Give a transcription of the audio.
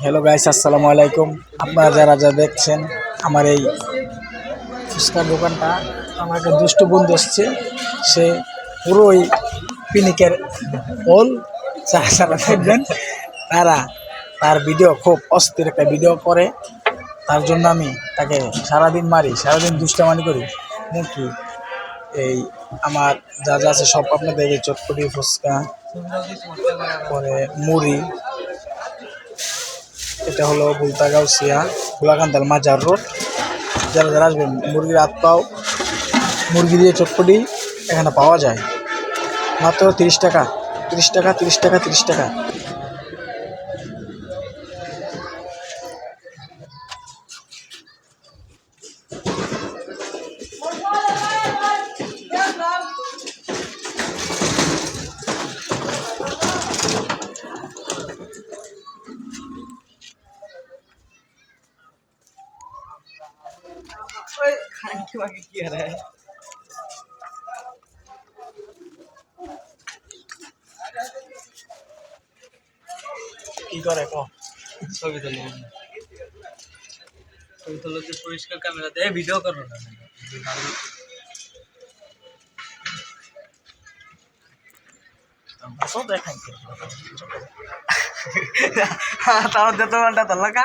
Hello guys, আসসালামু আলাইকুম। আপনারা যারা যা দেখছেন আমার এই ফুচকার দোকানটা, আমার একটা দুষ্টু বন্ধু এসছে। সে পুরো ওই পিনিকের হোল যারা যারা দেখবেন তারা তার ভিডিও খুব অস্থির একটা ভিডিও করে। তার জন্য আমি তাকে সারাদিন মারি, সারাদিন দুষ্টামানি করি নাকি। এই আমার যা যা আছে সব আপনাদের এই চটপটি ফুচকা, পরে মুড়ি, এটা হলো বুলতাগাউসিয়া গোলাকান্দাল মাজার রোড। যারা যারা আসবেন, মুরগির হাত পাও, মুরগি দিয়ে চটপটি এখানে পাওয়া যায় মাত্র 30 টাকা, 30 টাকা, 30 টাকা, 30 টাকা। কি করে কো ছবি তুলি ছবি তুলো যে পরিষ্কার ক্যামেরা দিয়ে ভিডিও করো না সব দেখাই তাও যত ঘন্টা তো লাগা